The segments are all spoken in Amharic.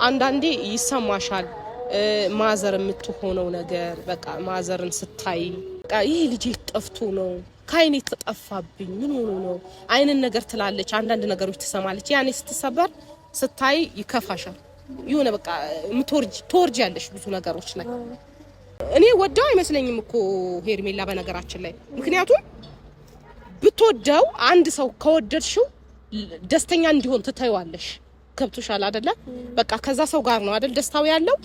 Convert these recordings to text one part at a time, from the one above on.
አንዳንዴ ይሰማሻል ማዘር የምትሆነው ነገር በቃ ማዘርን ስታይ በቃ ይሄ ልጅ ጠፍቶ ነው ካይኔ ተጠፋብኝ ምን ሆኖ ነው አይነን ነገር ትላለች አንዳንድ ነገሮች ትሰማለች ያኔ ስትሰበር ስታይ ይከፋሻል ይሆነ በቃ ምትወርጅ ያለሽ ብዙ ነገሮች ላይ እኔ ወዳው አይመስለኝም እኮ ሄርሜላ በነገራችን ላይ ምክንያቱም ብትወደው አንድ ሰው ከወደድሽው ደስተኛ እንዲሆን ትታዩዋለሽ ከብቶሻል አይደለ በቃ ከዛ ሰው ጋር ነው አይደል ደስታው ያለው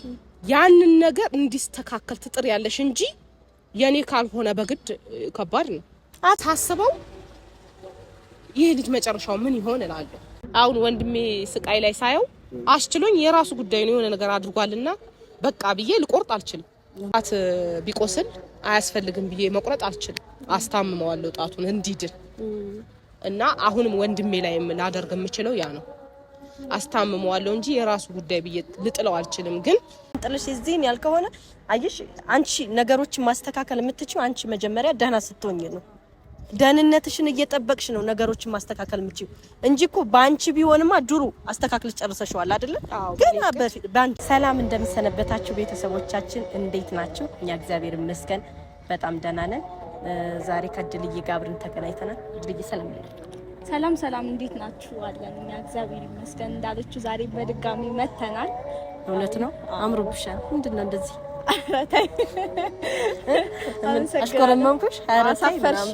ያንን ነገር እንዲስተካከል ትጥር ያለሽ እንጂ የኔ ካልሆነ በግድ ከባድ ነው አታስበው ይሄ ልጅ መጨረሻው ምን ይሆን እላለሁ አሁን ወንድሜ ስቃይ ላይ ሳየው አስችሎኝ የራሱ ጉዳይ ነው የሆነ ነገር አድርጓልና በቃ ብዬ ልቆርጥ አልችልም ጣት ቢቆስል አያስፈልግም ብዬ መቁረጥ አልችልም አስታምመዋለሁ ጣቱን እንዲድል እና አሁንም ወንድሜ ላይ ላደርግ የምችለው ያ ነው አስታምመዋለሁ እንጂ የራሱ ጉዳይ ብዬ ልጥለው አልችልም ግን ጥልሽ እዚህን ያልከሆነ አይሽ አንቺ ነገሮችን ማስተካከል የምትችው አንቺ መጀመሪያ ደህና ስትሆኚ ነው ደህንነትሽን እየጠበቅሽ ነው ነገሮችን ማስተካከል የምትችው እንጂኮ ባንቺ ቢሆንማ ድሩ አስተካክለሽ ጨርሰሽዋል አይደል ግን ባንቺ ሰላም እንደምሰነበታችሁ ቤተሰቦቻችን እንዴት ናችሁ እኛ እግዚአብሔር ይመስገን በጣም ደህና ነን ዛሬ ከድልዬ ጋር አብረን ተገናኝተናል ድልዬ ሰላም ሰላም እንዴት ናችሁ አለን እኛ እግዚአብሔር ይመስገን እንዳለችው ዛሬ በድጋሚ መተናል እውነት ነው አምሮብሻል ምንድነው እንደዚህ አሽኮረመምኩሽ አራሳፈርሽ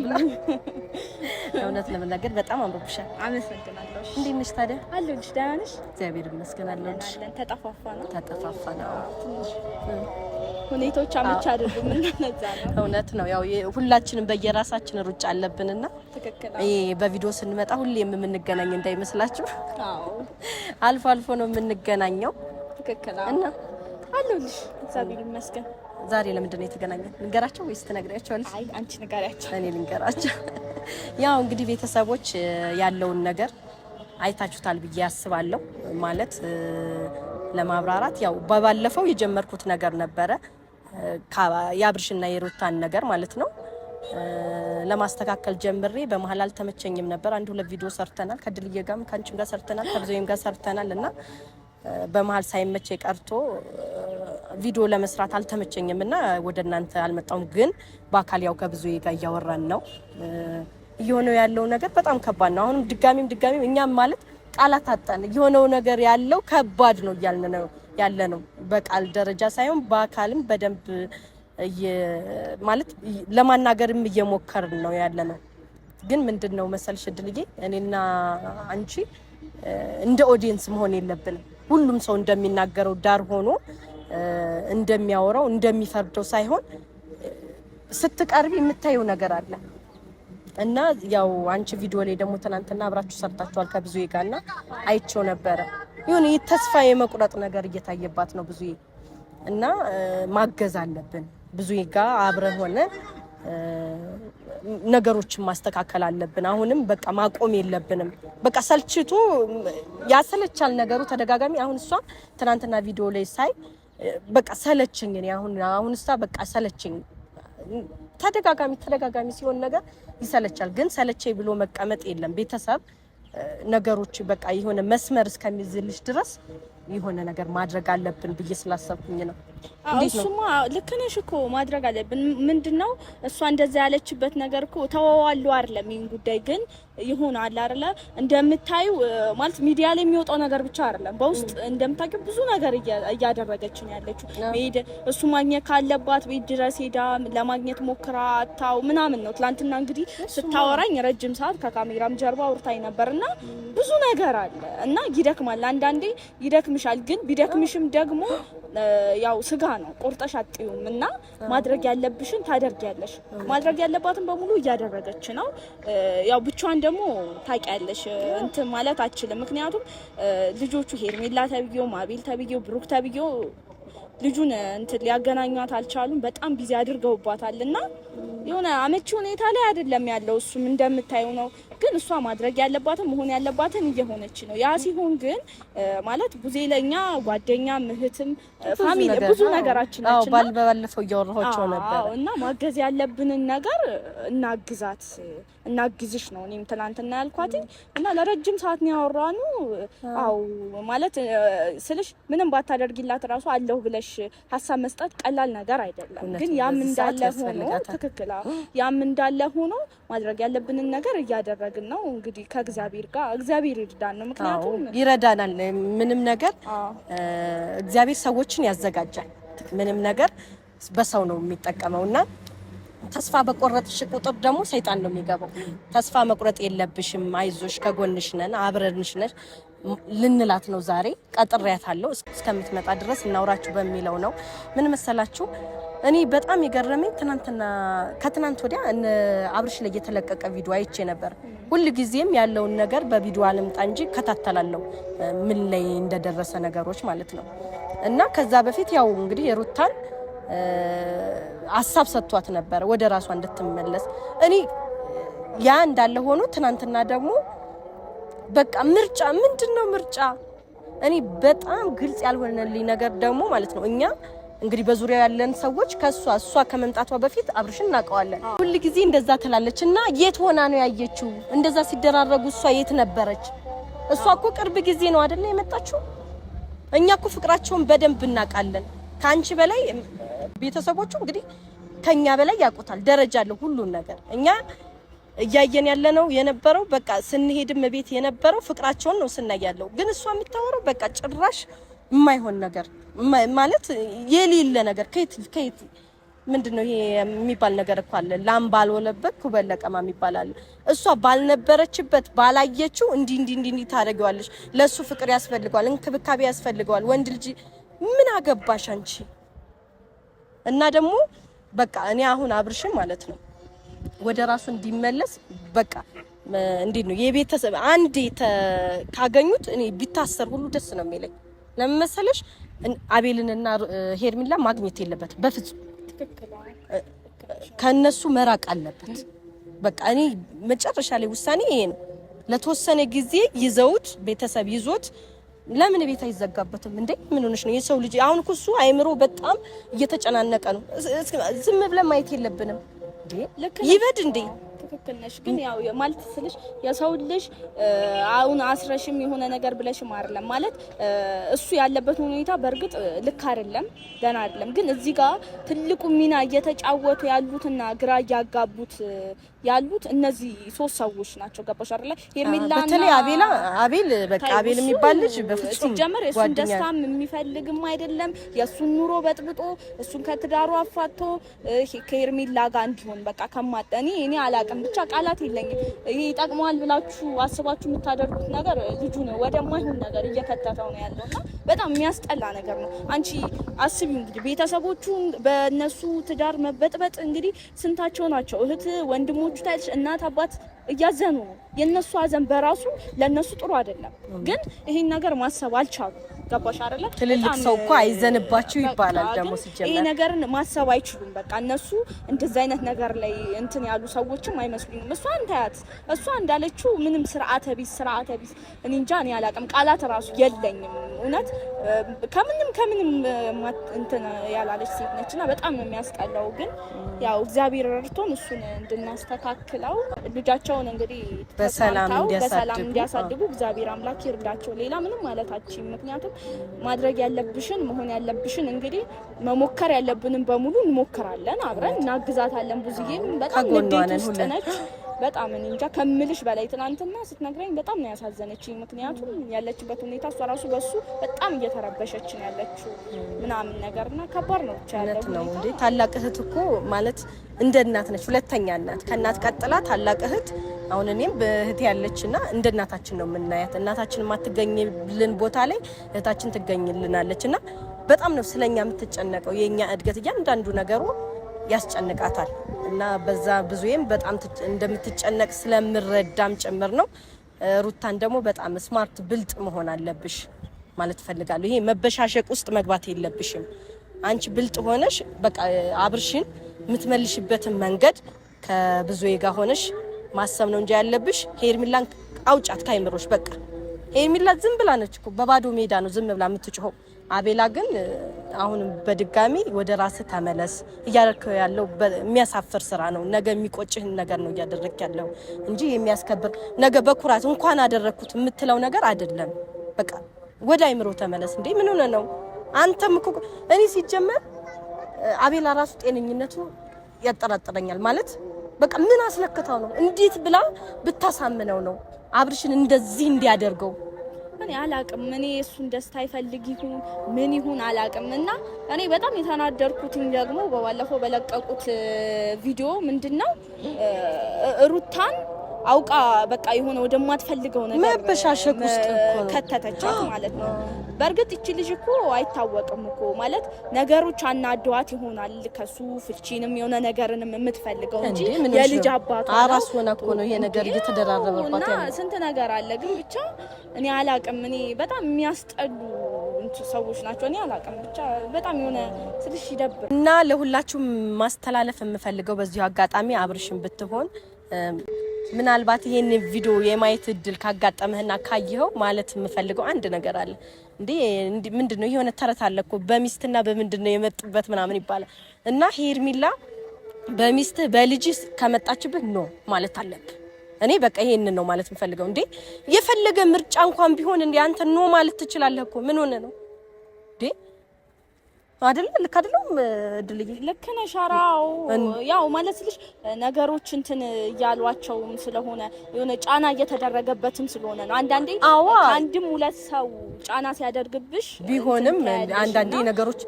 እውነት ለመናገር በጣም አምሮብሻል አመሰግናለሁ እንዴት ነሽ ታዲያ አለሁልሽ ደህና ነሽ እግዚአብሔር ይመስገን አለሁልሽ ተጠፋፋና ሁኔታዎች አመች አይደሉም እንደነዛ ነው እውነት ነው ያው ሁላችንም በየራሳችን ሩጫ አለብንና ተከክለ በቪዲዮ ስንመጣ ሁሌም የምንገናኝ እንዳይመስላችሁ አዎ አልፎ ነው የምንገናኘው ተከክለ እና አለሁልሽ እግዚአብሔር ይመስገን ዛሬ ለምንድን ነው የተገናኘን ንገራቸው ወይስ ትነግሪያቸዋለሽ አይ አንቺ ንገሪያቸው እኔ ልንገራቸው ያው እንግዲህ ቤተሰቦች ያለውን ነገር አይታችሁታል ብዬ አስባለሁ ማለት ለማብራራት ያው ባለፈው የጀመርኩት ነገር ነበረ ያብርሽና የሩታን ነገር ማለት ነው ለማስተካከል ጀምሬ በመሃል አልተመቸኝም ነበር አንድ ሁለት ቪዲዮ ሰርተናል ከድልዬ ጋርም ካንቺም ጋር ሰርተናል ከብዙዬም ጋር ሰርተናልና በመሃል ሳይመቸ ቀርቶ ቪዲዮ ለመስራት አልተመቸኝምና ወደ እናንተ አልመጣሁም ግን በአካል ያው ከብዙዬ ጋር እያወራን ነው እየሆነው ያለው ነገር በጣም ከባድ ነው አሁንም ድጋሚም እኛም ማለት ቃላት አጣን የሆነው ነገር ያለው ከባድ ነው እያልን ነው ያለነው በቃል ደረጃ ሳይሆን በአካልም በደንብ ማለት ለማናገርም እየሞከርን ነው ያለነው ግን ምንድነው መሰልሽ ድልዬ እኔና አንቺ እንደ ኦዲየንስ መሆን የለብንም ሁሉም ሰው እንደሚናገረው ዳር ሆኖ እንደሚያወራው እንደሚፈርደው ሳይሆን ስትቀርቢ የምታየው ነገር አለ እና ያው አንቺ ቪዲዮ ላይ ደግሞ ትናንትና አብራችሁ ሰርታችኋል ከብዙዬ ጋርና አይቼው ነበር ይሁን የተስፋ የመቁረጥ ነገር እየታየባት ነው ብዙዬ እና ማገዝ አለብን ብዙዬ ጋር አብረን ሆነ ነገሮችን ማስተካከል አለብን አሁንም በቃ ማቆም የለብንም በቃ ሰልችቶ ያሰለቻል ነገሩ ተደጋጋሚ አሁን እሷ ትናንትና ቪዲዮ ላይ ሳይ በቃ ሰለቸኝ እኔ አሁንሳ በቃ ሰለቸኝ ተደጋጋሚ ሲሆን ነገር ይሰለቻል ግን ሰለቸኝ ብሎ መቀመጥ የለም ቤተሰብ ነገሮች በቃ የሆነ መስመር እስከሚዝልሽ ድረስ የሆነ ነገር ማድረግ አለብን ብዬ ስላሰብኩኝ ነው እሱማ ልክ ነሽ እኮ ማድረግ አለብን ምንድነው እሷ እንደዛ ያለችበት ነገር እኮ ተዋዋሉ አይደለም ይሄን ጉዳይ ግን ይሆናል አይደለ እንደምታዩ ማለት ሚዲያ ላይ የሚወጣው ነገር ብቻ አይደለም በውስጥ እንደምታውቂው ብዙ ነገር እያደረገች ነው ያለችው እሱ ማግኘት ካለባት ቤት ድረስ ሄዳ ለማግኘት ሞክራ አታው ምናምን ነው ትላንትና እንግዲህ ስታወራኝ ረጅም ሰዓት ከካሜራም ጀርባ አውርታኝ ነበርና ብዙ ነገር አለ እና ይደክማል አንዳንዴ ይደክምሻል ግን ቢደክምሽም ደግሞ ያው ስጋ ነው ቆርጠሽ አጥዩም እና ማድረግ ያለብሽን ታደርጊያለሽ ማድረግ ያለባትን በሙሉ እያደረገች ነው ያው ብቻዋን ደግሞ ታውቂያለሽ እንትን ማለት አትችልም ምክንያቱም ልጆቹ ሄርሜላ ተብየው ማቤል ተብየው ብሩክ ተብየው ልጁን እንትን ሊያገናኙት አልቻሉም በጣም ቢዚ አድርገውባታልና የሆነ አመቺ ሁኔታ ላይ አይደለም ያለው እሱም እንደምታዩ ነው ግን እሷ ማድረግ ያለባትን መሆን ያለባትን እየሆነች ነው። ያ ሲሆን ግን ማለት ቡዜ ለኛ ጓደኛ እህትም ፋሚሊ ብዙ ነገራችን ነች። ባለፈው እያወራኋቸው ነበር እና ማገዝ ያለብንን ነገር እናግዝሽ ነው እኔም ትናንትና ያልኳት እና ለረጅም ሰዓት ነው ያወራነው። አው ማለት ስልሽ ምንም ባታደርጊላት ራሱ አለሁ ብለሽ ሀሳብ መስጠት ቀላል ነገር አይደለም። ግን ያም እንዳለ ሆኖ ትክክል ያም እንዳለ ሆኖ ማድረግ ያለብንን ነገር እያደረግን ነው። እንግዲህ ከእግዚአብሔር ጋር እግዚአብሔር ይርዳን ነው። ምክንያቱም ይረዳናል። ምንም ነገር እግዚአብሔር ሰዎችን ያዘጋጃል። ምንም ነገር በሰው ነው የሚጠቀመውና ተስፋ በቆረጥሽ ቁጥር ደግሞ ሰይጣን ነው የሚገባው። ተስፋ መቁረጥ የለብሽም፣ አይዞሽ፣ ከጎንሽ ነን፣ አብረንሽ ነን ልንላት ነው። ዛሬ ቀጥሬያታለሁ እስከምትመጣ ድረስ እናውራችሁ በሚለው ነው። ምን መሰላችሁ እኔ በጣም የገረመኝ ከትናንት ወዲያ አብርሽ ላይ የተለቀቀ ቪዲዮ አይቼ ነበር። ሁሉ ጊዜም ያለውን ነገር በቪዲዮ አልምጣ እንጂ ከታተላለሁ ምን ላይ እንደደረሰ ነገሮች ማለት ነው። እና ከዛ በፊት ያው እንግዲህ የሩታን ሀሳብ ሰጥቷት ነበር ወደ ራሷ እንድትመለስ። እኔ ያ እንዳለ ሆኖ ትናንትና ደግሞ በቃ ምርጫ ምንድነው ምርጫ? እኔ በጣም ግልጽ ያልሆነልኝ ነገር ደግሞ ማለት ነው እኛ እንግዲህ በዙሪያው ያለን ሰዎች እሷ ከመምጣቷ በፊት አብርሽን እናውቀዋለን። ሁሉ ጊዜ እንደዛ ትላለችና የት ሆና ነው ያየችው? እንደዛ ሲደራረጉ እሷ የት ነበረች? እሷ እኮ ቅርብ ጊዜ ነው አይደለ የመጣችው? እኛ እኮ ፍቅራቸውን በደንብ እናውቃለን። ካንቺ በላይ ቤተሰቦቹ እንግዲህ ከኛ በላይ ያውቁታል። ደረጃ አለው ሁሉን ነገር። እኛ እያየን ያለነው የነበረው በቃ ስንሄድም ቤት የነበረው ፍቅራቸውን ነው ስናያለው። ግን እሷ የምታወራው በቃ ጭራሽ የማይሆን ነገር ማለት የሌለ ነገር ከየት ምንድነው ይሄ የሚባል ነገር እኮ አለ። ላም ባልወለበት ኩበል ለቀማ የሚባል አለ። እሷ ባልነበረችበት ባላየችው እንዲ ታደርገዋለች። ለሱ ፍቅር ያስፈልገዋል፣ እንክብካቤ ያስፈልገዋል። ወንድ ልጅ ምን አገባሽ አንቺ? እና ደግሞ በቃ እኔ አሁን አብርሽም ማለት ነው ወደ ራሱ እንዲመለስ በቃ እንዴት ነው የቤተሰብ አንዴ ካገኙት እኔ ቢታሰር ሁሉ ደስ ነው የሚለኝ። ለምን መሰለሽ አቤልንና ሄርሚላ ማግኘት የለበት በፍጹም። ከነሱ መራቅ አለበት። በቃ እኔ መጨረሻ ላይ ውሳኔ ይሄ ነው። ለተወሰነ ጊዜ ይዘውት ቤተሰብ ይዞት ለምን ቤት አይዘጋበትም እንዴ? ምን ሆነሽ ነው? የሰው ልጅ አሁን እሱ አይምሮ በጣም እየተጨናነቀ ነው። ዝም ብለን ማየት የለብንም እንዴ? ይበድ እንዴ? ትክክል ነሽ። ግን ያው ማለት ስልሽ የሰው ልጅ አሁን አስረሽም የሆነ ነገር ብለሽም አይደለም ማለት እሱ ያለበት ሁኔታ በእርግጥ ልክ አይደለም፣ ደህና አይደለም። ግን እዚህ ጋር ትልቁ ሚና እየተጫወቱ ያሉትና ግራ እያጋቡት ያሉት እነዚህ ሶስት ሰዎች ናቸው። ገባሽ አይደለ? ሄርሜላና በተለይ አቤል በቃ አቤል የሚባል ልጅ በፍጹም ሲጀመር እሱን ደስታም የሚፈልግም አይደለም። የእሱን ኑሮ በጥብጦ እሱን ከትዳሩ አፋቶ ከሄርሜላ ጋር እንዲሆን በቃ ከማጠኒ እኔ አላቅም ብቻ ቃላት የለኝም። ይሄ ይጠቅመዋል ብላችሁ አስባችሁ የምታደርጉት ነገር ልጁ ነው ወደማይሆን ነገር እየከተተው ነው ያለውና በጣም የሚያስጠላ ነገር ነው። አንቺ አስቢው እንግዲህ ቤተሰቦቹ በእነሱ ትዳር መበጥበጥ እንግዲህ ስንታቸው ናቸው? እህት ወንድሞቹ ታይሽ እናት አባት እያዘኑ ነው። የነሱ አዘን በራሱ ለነሱ ጥሩ አይደለም። ግን ይሄን ነገር ማሰብ አልቻሉ። ገባሽ አይደለ? ትልልቅ ሰው እኮ አይዘንባችሁ ይባላል። ደግሞ ሲጀመር ይሄ ነገርን ማሰብ አይችሉም። በቃ እነሱ እንደዛ አይነት ነገር ላይ እንትን ያሉ ሰዎችም አይመስሉኝም። እሷ አንታያት እሷ እንዳለችው ምንም ስርዓተ ቢስ እኔ እንጃ እኔ አላውቅም። ቃላት ራሱ የለኝም እውነት ከምንም እንትን ያላለች ሴት ነችና በጣም ነው የሚያስጠላው። ግን ያው እግዚአብሔር ረድቶን እሱን እንድናስተካክለው ልጃቸውን እንግዲህ በሰላም እንዲያሳድጉ እግዚአብሔር አምላክ ይርዳቸው። ሌላ ምንም ማለታችን ምክንያቱም ማድረግ ያለብሽን መሆን ያለብሽን እንግዲህ መሞከር ያለብንን በሙሉ እንሞክራለን፣ አብረን እናግዛታለን። ብዙዬም በጣም ንዴት ውስጥ ነች። በጣም እኔ እንጃ ከምልሽ በላይ ትናንትና ስትነግረኝ በጣም ነው ያሳዘነችኝ። ምክንያቱም ያለችበት ሁኔታ እሷ ራሱ በሱ በጣም እየተረበሸች ነው ያለችው ምናምን ነገርና ከባድ ነው ብቻ ያለው ነው እንዴ። ታላቅ እህት እኮ ማለት እንደ እናት ነች፣ ሁለተኛ እናት ከእናት ቀጥላ ታላቅ እህት። አሁን እኔም በእህት ያለችና እንደ እናታችን ነው የምናያት። እናታችን የማትገኝልን ቦታ ላይ እህታችን ትገኝልናለችና በጣም ነው ስለኛ የምትጨነቀው። የኛ እድገት እያንዳንዱ ነገሩ ያስጨንቃታል እና በዛ ብዙዬም በጣም እንደምትጨነቅ ስለምረዳም ጭምር ነው። ሩታን ደግሞ በጣም ስማርት ብልጥ መሆን አለብሽ ማለት ፈልጋለሁ። ይሄ መበሻሸቅ ውስጥ መግባት የለብሽም። አንቺ ብልጥ ሆነሽ በቃ አብርሽን የምትመልሽበትን መንገድ ከብዙዬ ጋር ሆነሽ ማሰብ ነው እንጂ ያለብሽ ሄርሚላን አውጫት ካይምሮሽ በቃ ሄርሚላ ዝም ብላ ነች እኮ በባዶ ሜዳ ነው ዝም ብላ የምትጮኸው። አቤላ ግን አሁን በድጋሚ ወደ ራስ ተመለስ እያደረክ ያለው የሚያሳፍር ስራ ነው። ነገ የሚቆጭህ ነገር ነው እያደረክ ያለው እንጂ የሚያስከብር ነገ በኩራት እንኳን አደረኩት የምትለው ነገር አይደለም። በቃ ወደ አይምሮ ተመለስ። እንዴ ምን ሆነ ነው? አንተም እኮ እኔ ሲጀመር አቤላ ራሱ ጤነኝነቱ ያጠራጥረኛል ማለት በቃ ምን አስለክታው ነው? እንዴት ብላ ብታሳምነው ነው አብርሽን እንደዚህ እንዲያደርገው? እኔ አላቅም። እኔ እሱን ደስታ ይፈልግ ይሁን ምን ይሁን አላቅም። እና እኔ በጣም የተናደርኩትኝ ደግሞ በባለፈው በለቀቁት ቪዲዮ ምንድነው ሩታን አውቃ በቃ የሆነ ወደማትፈልገው ነገር መበሻሸቅ ውስጥ ከተተቻት ማለት ነው። በእርግጥ እቺ ልጅ እኮ አይታወቅም እኮ ማለት ነገሮች አናዷት ይሆናል ከሱ ፍልቺንም የሆነ ነገርንም የምትፈልገው እንጂ የልጅ አባቷ አራስ ሆነ እኮ ነው ይሄ ነገር እየተደራረበባት ያለው። ስንት ነገር አለ። ግን ብቻ እኔ አላቅም። እኔ በጣም የሚያስጠሉ ሰዎች ናቸው። እኔ አላቅም ብቻ በጣም የሆነ ትንሽ ይደብር እና ለሁላችሁም ማስተላለፍ የምፈልገው በዚሁ አጋጣሚ አብርሽን ብትሆን ምናልባት ይሄን ቪዲዮ የማየት እድል ካጋጠመህና ካየኸው ማለት የምፈልገው አንድ ነገር አለ። እንዴ ምንድነው የሆነ ተረት አለ እኮ በሚስትና በምንድነው የመጡበት ምናምን ይባላል። እና ሄርሚላ በሚስት በልጅ ከመጣችበት ነው ማለት አለብህ። እኔ በቃ ይሄንን ነው ማለት የምፈልገው። እንዴ የፈለገ ምርጫ እንኳን ቢሆን እንዴ አንተ ነው ማለት ትችላለህ እኮ ምን ሆነ ነው እንዴ? አይደል ልክ አይደለም ድልይ ልክ ነሽ። አራው ያው ማለት ልጅ ነገሮች እንትን ያሏቸውም ስለሆነ የሆነ ጫና እየተደረገበትም ስለሆነ ነው። አንዳንዴ አንድም ሁለት ሰው ጫና ሲያደርግብሽ ቢሆንም አንዳንዴ ነገሮች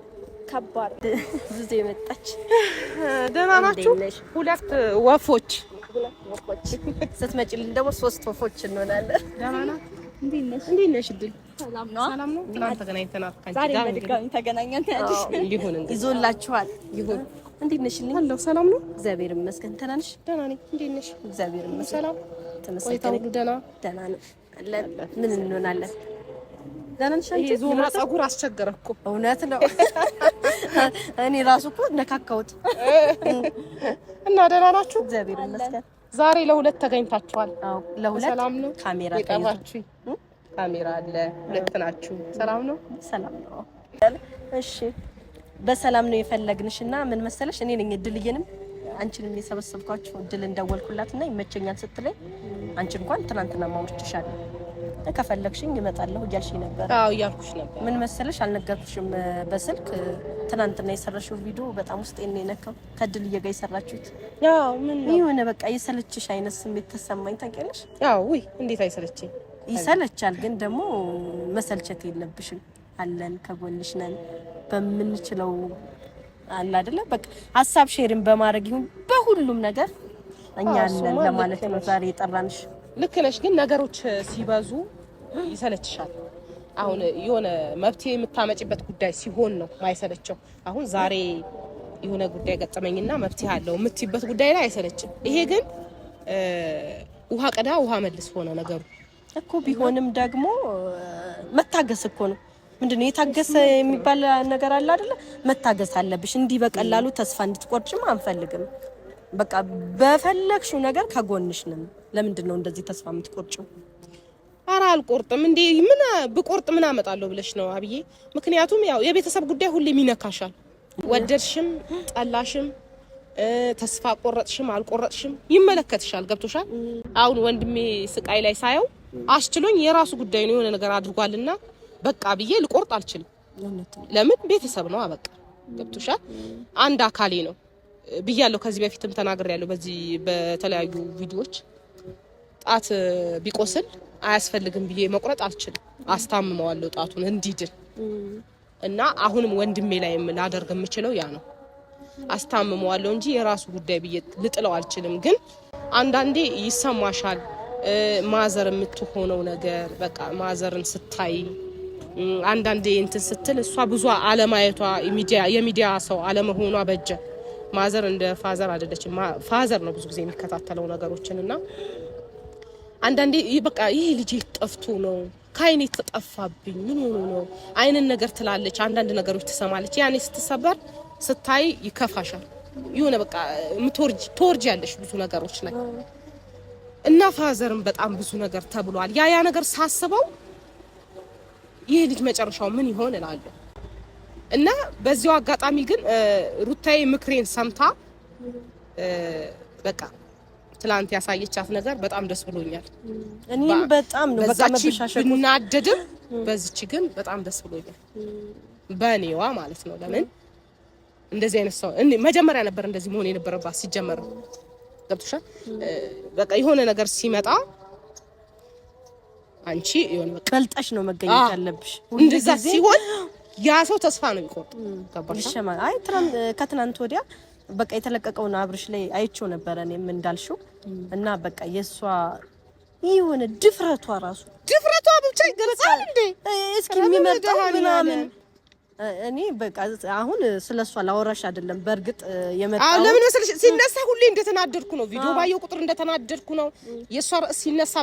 ከባድ ብዙ የመጣች ደህና ናችሁ? ሁለት ወፎች ስትመጪልን ደግሞ ሶስት ወፎች እንሆናለን። ደህና ናችሁ? እንዴት ነሽ? ድል ሰላም ነው? ሰላም ነው። ትናንት ተገናኝተናል። ዛሬ በድጋሚ ተገናኘን። ያድሽ ይሁን እንግዲህ ይዞላችኋል። ይሁን። እንዴት ነሽ? አለሁ። ሰላም ነው? እግዚአብሔር ይመስገን። ደህና ነሽ? ደህና ነኝ። እንዴት ነሽ? እግዚአብሔር ይመስገን። ሰላም ተመስገን። ደህና ነው አለን። ምን እንሆናለን? ደህና ነሽ? ይሄ ዞማ ፀጉር አስቸገረ እኮ። እውነት ነው። እኔ ራሱ እኮ ነካካሁት እና ደህና ናችሁ? እግዚአብሔር ይመስገን። ዛሬ ለሁለት ተገኝታችኋል። አዎ ለሁለት ሰላም ነው። ካሜራ ተይዛችሁ ካሜራ አለ። ሁለት ናችሁ። ሰላም ነው? ሰላም ነው። እሺ በሰላም ነው የፈለግንሽና ምን መሰለሽ እኔ ነኝ እድልዬንም አንቺንም የሰበሰብኳችሁ እድል እንደወልኩላትና ይመቸኛል ስትለኝ አንቺ እንኳን ትናንትና ማውርችሻለሁ ከፈለግሽኝ እመጣለሁ እያልሽኝ ነበር። አዎ እያልኩሽ ነበር። ምን መሰለሽ አልነገርኩሽም በስልክ ትናንትና የሰራሽው ቪዲዮ በጣም ውስጤን የነካው ከእድልዬ ጋር የሰራችሁት። ያው ምን ነው የሆነ በቃ የሰለችሽ አይነት ስሜት ተሰማኝ ታውቂያለሽ? ያው ውይ እንዴት አይሰለችኝ? ይሰለቻል፣ ግን ደግሞ መሰልቸት የለብሽም። አለን ከጎንሽ ነን በምንችለው አለ አይደለ? በቃ ሀሳብ ሼርን በማድረግ ይሁን በሁሉም ነገር እኛ አለን ለማለት ነው ዛሬ የጠራንሽ። ልክ ነሽ፣ ግን ነገሮች ሲበዙ ይሰለችሻል። አሁን የሆነ መብት የምታመጪበት ጉዳይ ሲሆን ነው ማይሰለቸው። አሁን ዛሬ የሆነ ጉዳይ ገጠመኝና መብት ያለው የምትይበት ጉዳይ ላይ አይሰለችም። ይሄ ግን ውሃ ቀዳ ውሃ መልስ ሆነ ነገሩ እኮ። ቢሆንም ደግሞ መታገስ እኮ ነው። ምንድነው የታገሰ የሚባል ነገር አለ አይደለ? መታገስ አለብሽ። እንዲህ በቀላሉ ተስፋ እንድትቆርጭም አንፈልግም። በቃ በፈለግሽው ነገር ከጎንሽ ነን። ለምንድን ነው እንደዚህ ተስፋ የምትቆርጭው? ኧረ አልቆርጥም። እንዴ ምን ብቆርጥ ምን አመጣለሁ ብለሽ ነው አብዬ? ምክንያቱም ያው የቤተሰብ ጉዳይ ሁሌም ይነካሻል። ወደድሽም ጠላሽም ተስፋ ቆረጥሽም አልቆረጥሽም ይመለከትሻል። ገብቶሻል? አሁን ወንድሜ ስቃይ ላይ ሳየው አስችሎኝ የራሱ ጉዳይ ነው የሆነ ነገር አድርጓልና በቃ ብዬ ልቆርጥ አልችልም። ለምን ቤተሰብ ነው በቃ። ገብቶሻል? አንድ አካሌ ነው ብያለሁ። ከዚህ በፊትም ተናግሬያለሁ በዚህ በተለያዩ ቪዲዮዎች። ጣት ቢቆስል አያስፈልግም ብዬ መቁረጥ አልችልም። አስታምመዋለሁ ጣቱን እንዲድን እና አሁንም ወንድሜ ላይ ላደርግ የምችለው ያ ነው። አስታምመዋለሁ እንጂ የራሱ ጉዳይ ብዬ ልጥለው አልችልም። ግን አንዳንዴ ይሰማሻል ማዘር የምትሆነው ነገር በቃ ማዘርን ስታይ አንዳንዴ እንትን ስትል እሷ ብዙ አለማየቷ የሚዲያ ሰው አለመሆኗ በጀ። ማዘር እንደ ፋዘር አይደለችም። ፋዘር ነው ብዙ ጊዜ የሚከታተለው ነገሮችንና አንዳንዴ በቃ ይሄ ልጅ ጠፍቶ ነው ካይኔ ተጠፋብኝ ምን ሆኖ ነው አይነን ነገር ትላለች። አንዳንድ ነገሮች ትሰማለች። ያኔ ስትሰበር ስታይ ይከፋሻል። የሆነ በቃ ተወርጅ ያለሽ ብዙ ነገሮች ላይ እና ፋዘርም በጣም ብዙ ነገር ተብሏል። ያ ነገር ሳስበው ይሄ ልጅ መጨረሻው ምን ይሆን እላለሁ። እና በዚያው አጋጣሚ ግን ሩታዬ ምክሬን ሰምታ በቃ ትላንት ያሳየቻት ነገር በጣም ደስ ብሎኛል። እኔም በጣም ነው በቃ መበሻሸቁ ብናደድም በዚች ግን በጣም ደስ ብሎኛል በኔዋ ማለት ነው። ለምን እንደዚህ አይነት ሰው መጀመሪያ ነበር እንደዚህ መሆን የነበረባት ሲጀመር ገብቶሻል። በቃ የሆነ ነገር ሲመጣ አንቺ የሆነ በቃ በልጠሽ ነው መገኘት ያለብሽ። እንደዛ ሲሆን ያ ሰው ተስፋ ነው የሚቆርጥ ገባሽ? አይ ከትናንት ወዲያ በቃ የተለቀቀውን አብርሽ ላይ አይቼው ነበር እኔም እንዳልሽው እና በቃ የሷ የሆነ ድፍረቷ ብቻ ይገለጻል እንዴ እስኪ የሚመጣው ምናምን እኔ በቃ አሁን ስለሷ ላወራሽ አይደለም። በርግጥ የመጣው ለምን መሰለሽ ሲነሳ ሁሌ እንደተናደድኩ ነው። ቪዲዮ ባየው ቁጥር እንደተናደድኩ ነው። የሷ ራስ ሲነሳ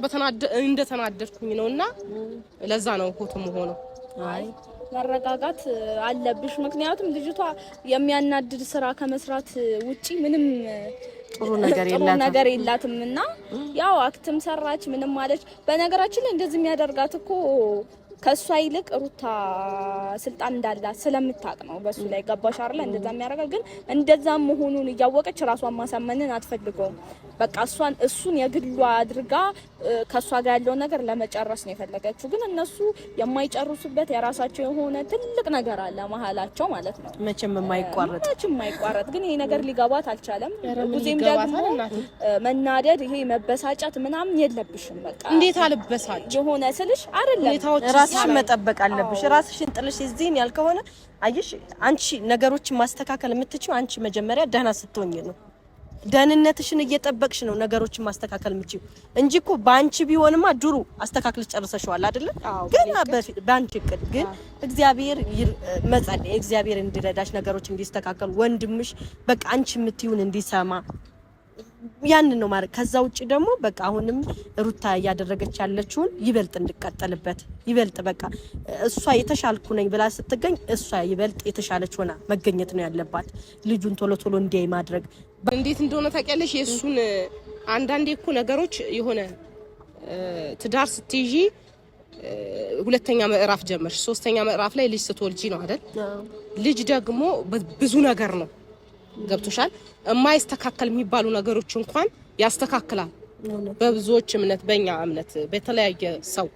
እንደተናደድኩኝ ነውና ለዛ ነው ሆቶም ሆኖ አይ መረጋጋት አለብሽ። ምክንያቱም ልጅቷ የሚያናድድ ስራ ከመስራት ውጪ ምንም ጥሩ ነገር የላትምና ያው አክትም ሰራች ምንም ማለች። በነገራችን ላይ እንደዚህ የሚያደርጋት እኮ ከሷ ይልቅ ሩታ ስልጣን እንዳላት ስለምታውቅ ነው በሱ ላይ ገባሽ አይደል? እንደዛ የሚያደርጋ ግን እንደዛ መሆኑን እያወቀች ራሷን ማሳመንን አትፈልገውም። በቃ እሱን የግሏ አድርጋ ከሷ ጋር ያለው ነገር ለመጨረስ ነው የፈለገችው። ግን እነሱ የማይጨርሱበት የራሳቸው የሆነ ትልቅ ነገር አለ መሀላቸው ማለት ነው። መቼም የማይቋረጥ ግን ይሄ ነገር ሊገባት አልቻለም። ብዙም ደግሞ መናደድ ይሄ መበሳጨት ምናምን የለብሽም። በቃ እንዴት አልበሳጭ የሆነ ስልሽ አይደለም ራስሽን መጠበቅ አለብሽ። ራስሽን ጥልሽ እዚህን ያልከሆነ አይሽ አንቺ ነገሮችን ማስተካከል የምትችይው አንቺ መጀመሪያ ደህና ስትሆኚ ነው። ደህንነትሽን እየጠበቅሽ ነው ነገሮችን ማስተካከል የምትችይው እንጂ እኮ ባንቺ ቢሆንማ ድሩ አስተካክለሽ ጨርሰሽዋል አይደል? ግን ባንቺ እቅድ ግን እግዚአብሔር መጸለይ እግዚአብሔር እንዲረዳሽ ነገሮች እንዲስተካከሉ ወንድምሽ በቃ አንቺ የምትይውን እንዲሰማ ያንን ነው ማለት። ከዛ ውጪ ደግሞ በቃ አሁንም ሩታ ያደረገች ያለችውን ይበልጥ እንድቀጥልበት ይበልጥ በቃ እሷ የተሻልኩ ነኝ ብላ ስትገኝ እሷ ይበልጥ የተሻለች ሆና መገኘት ነው ያለባት። ልጁን ቶሎ እንዲያይ ማድረግ እንዴት እንደሆነ ታውቂያለሽ። የሱን አንዳንዴ እኮ ነገሮች የሆነ ትዳር ስትይዢ ሁለተኛ ምዕራፍ ጀመርሽ፣ ሶስተኛ ምዕራፍ ላይ ልጅ ስትወልጂ ነው አይደል? ልጅ ደግሞ ብዙ ነገር ነው ገብቶሻል። የማይስተካከል የሚባሉ ነገሮች እንኳን ያስተካክላል። በብዙዎች እምነት በእኛ እምነት በተለያየ ሰው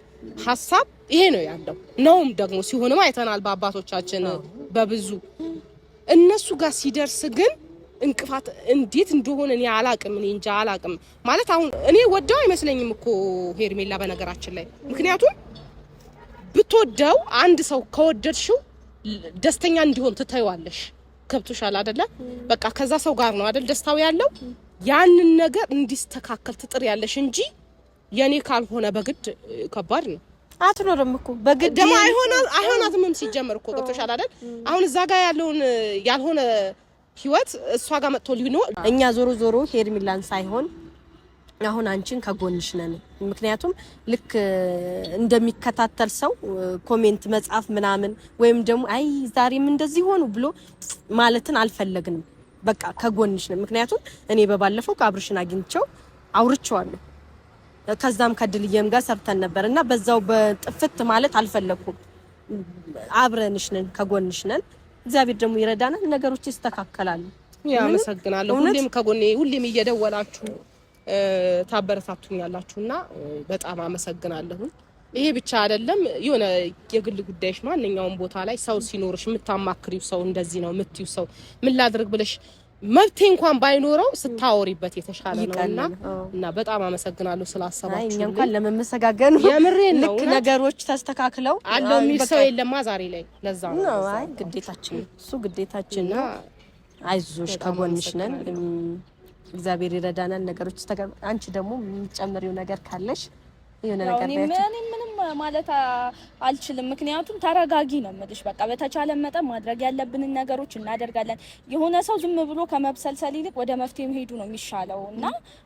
ሐሳብ ይሄ ነው ያለው ነውም ደግሞ ሲሆንም አይተናል በአባቶቻችን በብዙ እነሱ ጋር ሲደርስ ግን እንቅፋት እንዴት እንደሆነ እኔ አላቅም ማለት አሁን እኔ ወደው አይመስለኝም እኮ ሄርሜላ በነገራችን ላይ። ምክንያቱም ብትወደው አንድ ሰው ከወደድሽው ደስተኛ እንዲሆን ትታዩዋለሽ። ከብቶሻል አይደለ? በቃ ከዛ ሰው ጋር ነው አይደል ደስታው ያለው። ያንን ነገር እንዲስተካከል ትጥር ያለሽ እንጂ የኔ ካልሆነ በግድ ከባድ ነው። አትኖርም እኮ በግድ ደማ አይሆናትም ሲጀመር እኮ ከብቶሻል አይደል? አሁን እዛ ጋር ያለውን ያልሆነ ህይወት እሷ ጋር መጥቶ ሊሆን እኛ ዞሮ ሄርሜላን ሳይሆን አሁን አንቺን ከጎንሽ ነን። ምክንያቱም ልክ እንደሚከታተል ሰው ኮሜንት መጻፍ ምናምን ወይም ደግሞ አይ ዛሬም እንደዚህ ሆኑ ብሎ ማለትን አልፈለግንም። በቃ ከጎንሽ ነን። ምክንያቱም እኔ በባለፈው ከአብርሽን አግኝቼው አውርቼዋለሁ። ከዛም ከድልየም ጋር ሰርተን ነበርና በዛው በጥፍት ማለት አልፈለኩም። አብረንሽ ነን፣ ከጎንሽ ነን። እግዚአብሔር ደግሞ ይረዳናል፣ ነገሮች ይስተካከላሉ። ያመሰግናለሁ። ሁሌም ከጎኔ ሁሌም እየደወላችሁ ታበረታቱኛላችሁና በጣም አመሰግናለሁ። ይሄ ብቻ አይደለም የሆነ የግል ጉዳይሽ ማንኛውም ቦታ ላይ ሰው ሲኖርሽ የምታማክሪው ሰው እንደዚህ ነው የምትዩ ሰው ምን ላድርግ ብለሽ መብቴ እንኳን ባይኖረው ስታወሪበት የተሻለ ነውና እና በጣም አመሰግናለሁ ስላሰባችሁ። እኛ እንኳን ለመመሰጋገን የምሬን ነው። ነገሮች ተስተካክለው አለው የሚል ሰው የለማ ዛሬ ላይ ለዛ ነው። አይ ግዴታችን እሱ ግዴታችን ነው። አይዞሽ ከጎንሽ ነን። እግዚአብሔር ይረዳናል። ነገሮች አንቺ ደግሞ የምትጨምሪው ነገር ካለሽ የሆነ ነገር እኔ ምንም ማለት አልችልም። ምክንያቱም ተረጋጊ ነው የምልሽ። በቃ በተቻለ መጠን ማድረግ ያለብንን ነገሮች እናደርጋለን። የሆነ ሰው ዝም ብሎ ከመብሰልሰል ይልቅ ወደ መፍትሄ መሄዱ ነው የሚሻለው እና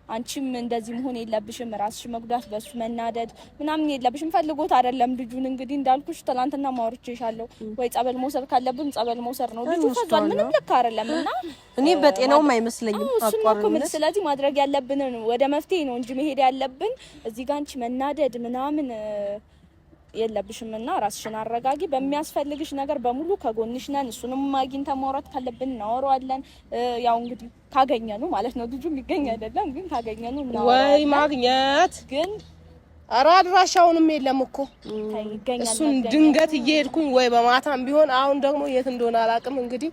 አንቺም እንደዚህ መሆን የለብሽም። ራስሽ መጉዳት፣ በሱ መናደድ ምናምን የለብሽም። ፈልጎት አይደለም ልጁን እንግዲህ እንዳልኩሽ ትናንትና ማውርቼሻለሁ። ወይ ጸበል መውሰድ ካለብን ጸበል መውሰድ ነው። ልጁ ፈዟል፣ ምንም ልክ አይደለም እና እኔ በጤናውም አይመስለኝም አቋርጥ። ስለዚህ ማድረግ ያለብንን ወደ መፍትሄ ነው እንጂ መሄድ ያለብን እዚህ ጋር አንቺ መናደድ ምናምን የለብሽም እና ራስሽን አረጋጊ። በሚያስፈልግሽ ነገር በሙሉ ከጎንሽ ነን። እሱንም አግኝተን ማውራት ካለብን እናወራዋለን። ያው እንግዲህ ካገኘኑ ማለት ነው። ልጁ የሚገኝ አይደለም ግን ካገኘኑ እናወራዋለን። ወይ ማግኘት ግን አድራሻውንም የለም እኮ ይገኛል። እሱን ድንገት እየሄድኩኝ ወይ በማታም ቢሆን አሁን ደግሞ የት እንደሆነ አላውቅም እንግዲህ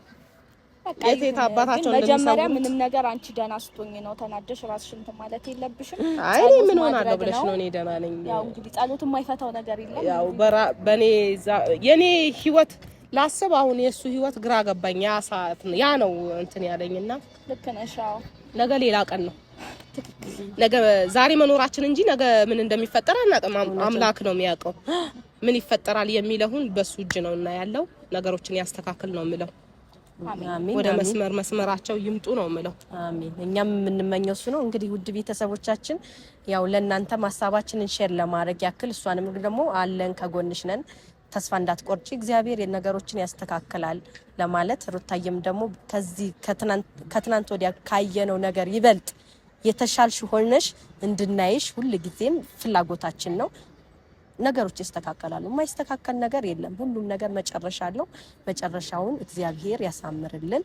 የት አባታቸው መጀመሪያ ምንም ነገር አንቺ ደህና ስትሆኝ ነው ተናደሽ ራስሽን እንትን ማለት የለብሽም። አይ ምን ሆናለሁ ብለሽ ነው? እኔ ደህና ነኝ። ያው እንግዲህ ጸሎት የማይፈታው ነገር የለም። ያው በኔ የኔ ህይወት ላስብ አሁን የሱ ህይወት ግራ ገባኝ። ያ ሰዓት ያ ነው እንትን ያለኝና ልክ ነሽ። አዎ ነገ ሌላ ቀን ነው። ነገ ዛሬ መኖራችን እንጂ ነገ ምን እንደሚፈጠር አናውቅም። አምላክ ነው የሚያውቀው። ምን ይፈጠራል የሚለውን በሱ እጅ ነውና ያለው ነገሮችን ያስተካክል ነው የምለው። አሜን። ወደ መስመራቸው ይምጡ ነው የምለው። አሜን። እኛም የምንመኘው እሱ ነው። እንግዲህ ውድ ቤተሰቦቻችን ያው ለእናንተ ሀሳባችንን ሼር ለማድረግ ያክል እሷንም ደግሞ አለን ከጎንሽ ነን፣ ተስፋ እንዳትቆርጪ፣ እግዚአብሔር የነገሮችን ያስተካክላል ለማለት ሩታየም ደግሞ ከዚህ ከትናንት ወዲያ ካየነው ነገር ይበልጥ የተሻልሽ ሆነሽ እንድናይሽ ሁሉ ጊዜም ፍላጎታችን ነው። ነገሮች ይስተካከላሉ። የማይስተካከል ነገር የለም። ሁሉም ነገር መጨረሻ አለው። መጨረሻውን እግዚአብሔር ያሳምርልን።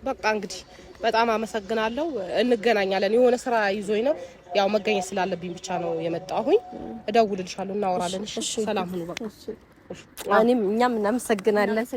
በቃ እንግዲህ በጣም አመሰግናለሁ። እንገናኛለን። የሆነ ስራ ይዞኝ ነው ያው መገኘት ስላለብኝ ብቻ ነው የመጣሁኝ። እደውልልሻለሁ፣ እናወራለን። እሺ፣ ሰላም ሁኑ። በቃ እኛም እናመሰግናለን።